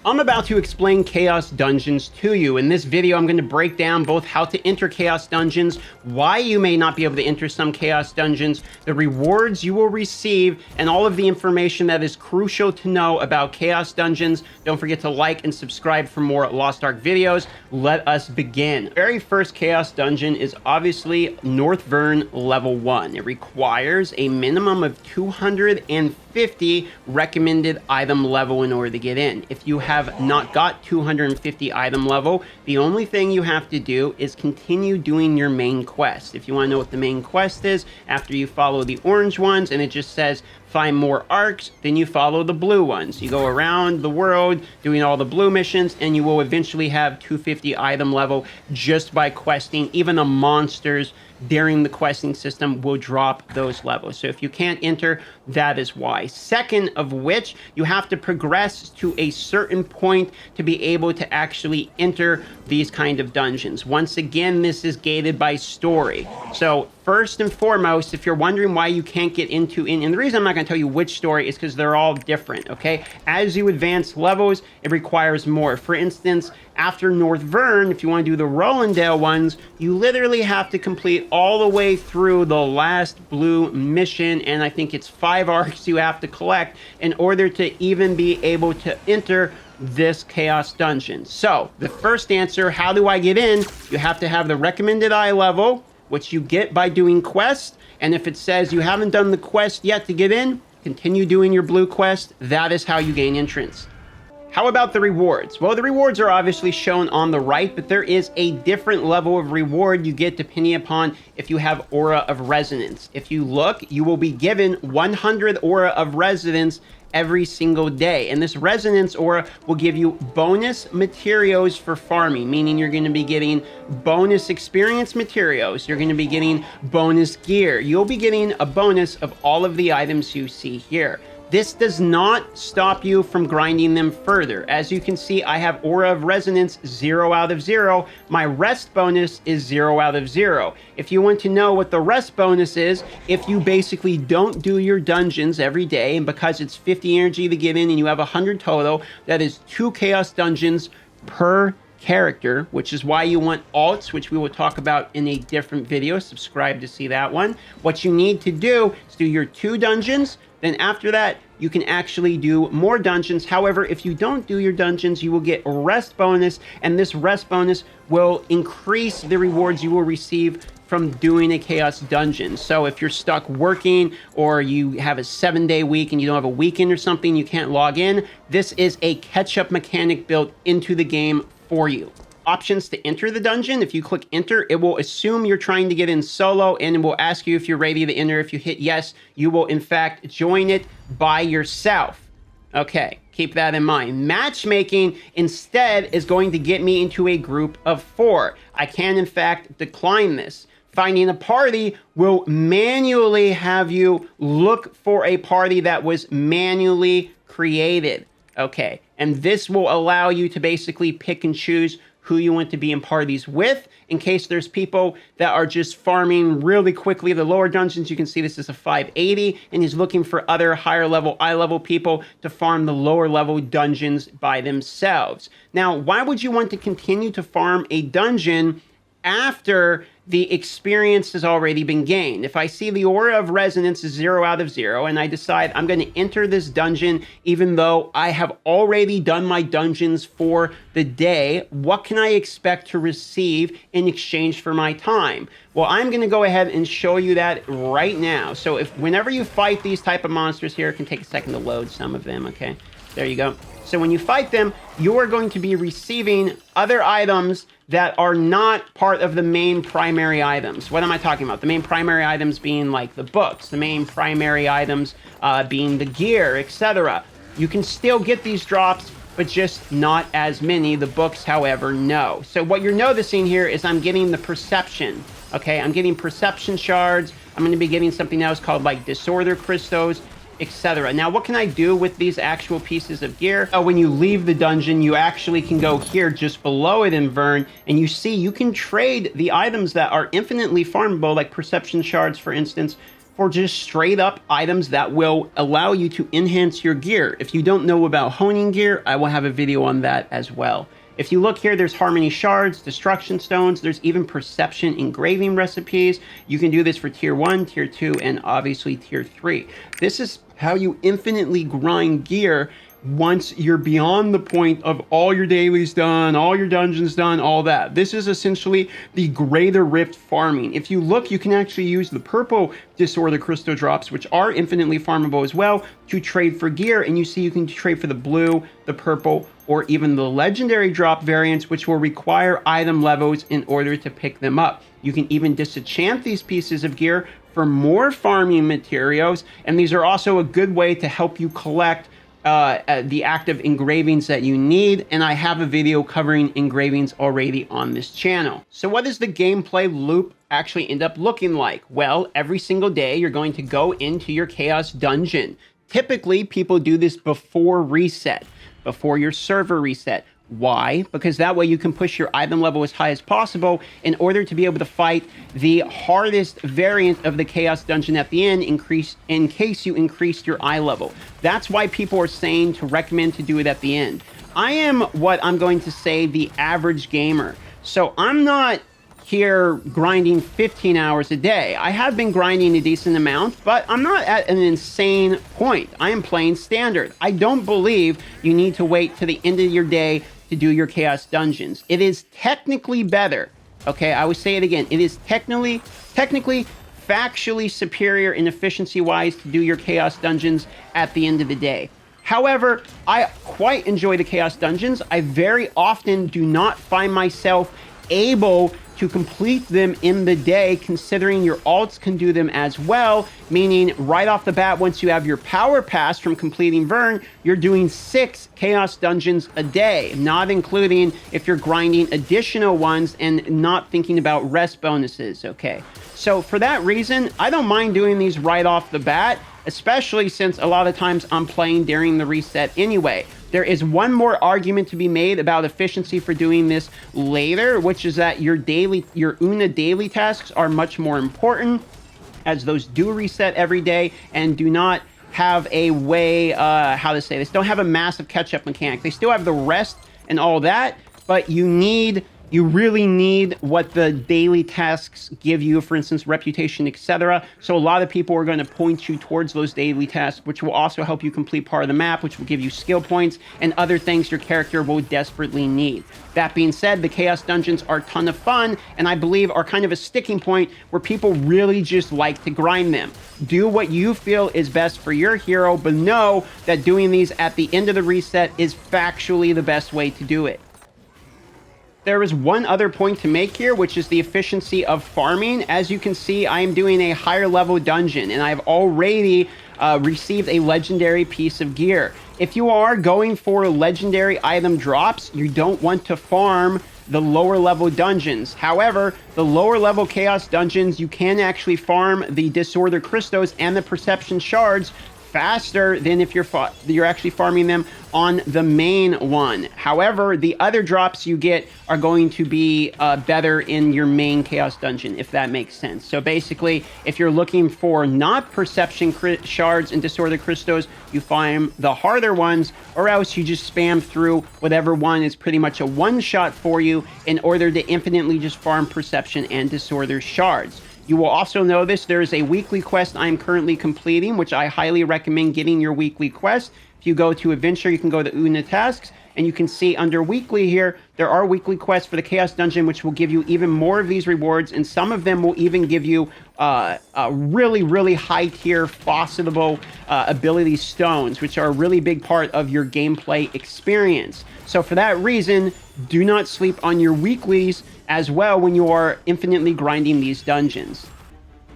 I'm about to explain Chaos Dungeons to you. In this video, I'm going to break down both how to enter Chaos Dungeons, why you may not be able to enter some Chaos Dungeons, the rewards you will receive, and all of the information that is crucial to know about Chaos Dungeons. Don't forget to like and subscribe for more Lost Ark videos. Let us begin. The very first Chaos Dungeon is obviously North Vern level 1. It requires a minimum of 250 recommended item level in order to get in. If you have not got 250 item level, the only thing you have to do is continue doing your main quest. If you want to know what the main quest is, after you follow the orange ones and it just says find more arcs, then you follow the blue ones. You go around the world doing all the blue missions and you will eventually have 250 item level just by questing. Even the monsters during the questing system will drop those levels. So if you can't enter, that is why. Second of which, you have to progress to a certain point to be able to actually enter these kind of dungeons. Once again, this is gated by story. So first and foremost, if you're wondering why you can't get into, and the reason I'm not going to tell you which story is because they're all different, okay? As you advance levels, it requires more. For instance, after North Vern, if you want to do the Rolandale ones, you literally have to complete all the way through the last blue mission, and I think it's 5 arcs you have to collect in order to even be able to enter this Chaos Dungeon. So, the first answer, how do I get in? You have to have the recommended eye level, which you get by doing quests, and if it says you haven't done the quest yet to get in, continue doing your blue quest. That is how you gain entrance. How about the rewards? Well, the rewards are obviously shown on the right, but there is a different level of reward you get depending upon if you have Aura of Resonance. If you look, you will be given 100 Aura of Resonance every single day. And this Resonance Aura will give you bonus materials for farming, meaning you're going to be getting bonus experience materials. You're going to be getting bonus gear. You'll be getting a bonus of all of the items you see here. This does not stop you from grinding them further. As you can see, I have Aura of Resonance 0 out of 0. My rest bonus is 0 out of 0. If you want to know what the rest bonus is, if you basically don't do your dungeons every day, and because it's 50 energy to get in and you have 100 total, that is 2 Chaos Dungeons per character, which is why you want alts, which we will talk about in a different video. Subscribe to see that one. What you need to do is do your 2 dungeons. Then after that, you can actually do more dungeons. However, if you don't do your dungeons, you will get a rest bonus, and this rest bonus will increase the rewards you will receive from doing a Chaos Dungeon. So if you're stuck working or you have a 7-day week and you don't have a weekend or something, you can't log in, this is a catch-up mechanic built into the game for you. Options to enter the dungeon. If you click enter, it will assume you're trying to get in solo and it will ask you if you're ready to enter. If you hit yes, you will in fact join it by yourself. Okay, keep that in mind. Matchmaking instead is going to get me into a group of 4. I can in fact decline this. Finding a party will manually have you look for a party that was manually created. Okay, and this will allow you to basically pick and choose who you want to be in parties with, in case there's people that are just farming really quickly the lower dungeons. You can see this is a 580, and he's looking for other higher level, eye level people to farm the lower level dungeons by themselves. Now, why would you want to continue to farm a dungeon after the experience has already been gained? If I see the Aura of Resonance is 0 out of 0 and I decide I'm going to enter this dungeon even though I have already done my dungeons for the day, what can I expect to receive in exchange for my time? Well, I'm going to go ahead and show you that right now. So whenever you fight these type of monsters here, it can take a second to load some of them, okay? There you go. So when you fight them, you are going to be receiving other items that are not part of the main primary items. What am I talking about? The main primary items being like the books, the main primary items being the gear, etc. You can still get these drops, but just not as many. The books, however, no. So what you're noticing here is I'm getting the perception. Okay, I'm getting perception shards. I'm going to be getting something else called like disorder crystals, etc. Now, what can I do with these actual pieces of gear? When you leave the dungeon, you actually can go here just below it in Vern, and you see you can trade the items that are infinitely farmable, like perception shards, for instance, for just straight up items that will allow you to enhance your gear. If you don't know about honing gear, I will have a video on that as well. If you look here, there's harmony shards, destruction stones, there's even perception engraving recipes. You can do this for tier 1, tier 2, and obviously tier 3. This is how you infinitely grind gear once you're beyond the point of all your dailies done, all your dungeons done, all that. This is essentially the Greater Rift farming. If you look, you can actually use the purple Disorder Crystal drops, which are infinitely farmable as well, to trade for gear. And you see you can trade for the blue, the purple, or even the legendary drop variants, which will require item levels in order to pick them up. You can even disenchant these pieces of gear for more farming materials. And these are also a good way to help you collect the active engravings that you need, and I have a video covering engravings already on this channel. So what does the gameplay loop actually end up looking like? Well, every single day you're going to go into your Chaos Dungeon. Typically, people do this before reset, before your server reset. Why? Because that way you can push your item level as high as possible in order to be able to fight the hardest variant of the Chaos Dungeon at the end, in case you increased your eye level. That's why people are saying to recommend to do it at the end. I am what I'm going to say the average gamer. So I'm not here grinding 15 hours a day. I have been grinding a decent amount, but I'm not at an insane point. I am playing standard. I don't believe you need to wait to the end of your day to do your Chaos Dungeons. It is technically better. Okay, I would say it again. It is technically, factually superior in efficiency-wise to do your Chaos Dungeons at the end of the day. However, I quite enjoy the Chaos Dungeons. I very often do not find myself able to complete them in the day, considering your alts can do them as well, meaning right off the bat, once you have your power pass from completing Vern, you're doing 6 Chaos Dungeons a day, not including if you're grinding additional ones and not thinking about rest bonuses, okay? So for that reason, I don't mind doing these right off the bat, especially since a lot of times I'm playing during the reset anyway. There is one more argument to be made about efficiency for doing this later, which is that your Una daily tasks are much more important, as those do reset every day and do not have a way, how to say this, don't have a massive catch-up mechanic. They still have the rest and all that, but you really need what the daily tasks give you, for instance, reputation, etc. So a lot of people are going to point you towards those daily tasks, which will also help you complete part of the map, which will give you skill points and other things your character will desperately need. That being said, the Chaos Dungeons are a ton of fun, and I believe are kind of a sticking point where people really just like to grind them. Do what you feel is best for your hero, but know that doing these at the end of the reset is factually the best way to do it. There is one other point to make here, which is the efficiency of farming. As you can see, I am doing a higher level dungeon, and I've already received a legendary piece of gear. If you are going for legendary item drops, you don't want to farm the lower level dungeons. However, the lower level Chaos Dungeons, you can actually farm the Disorder Crystals and the Perception Shards faster than if you're actually farming them on the main one. However, the other drops you get are going to be better in your main Chaos Dungeon, if that makes sense. So basically, if you're looking for not Perception Shards and Disorder Crystals, you find the harder ones, or else you just spam through whatever one is pretty much a one-shot for you in order to infinitely just farm Perception and Disorder Shards. You will also notice there is a weekly quest I am currently completing, which I highly recommend getting your weekly quest. If you go to Adventure, you can go to Una Tasks, and you can see under weekly here, there are weekly quests for the Chaos Dungeon, which will give you even more of these rewards, and some of them will even give you a really high tier faucetable ability stones, which are a really big part of your gameplay experience. So for that reason, do not sleep on your weeklies as well when you are infinitely grinding these dungeons.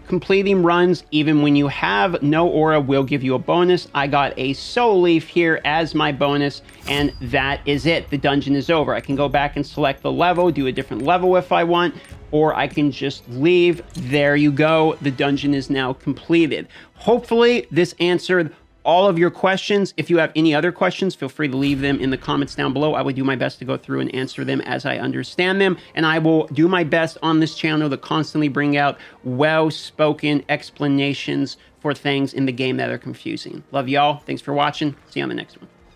Completing runs, even when you have no aura, will give you a bonus. I got a soul leaf here as my bonus, and that is it. The dungeon is over. I can go back and select the level, do a different level if I want, or I can just leave. There you go. The dungeon is now completed. Hopefully, this answered all of your questions. If you have any other questions, feel free to leave them in the comments down below. I would do my best to go through and answer them as I understand them. And I will do my best on this channel to constantly bring out well-spoken explanations for things in the game that are confusing. Love y'all. Thanks for watching. See you on the next one.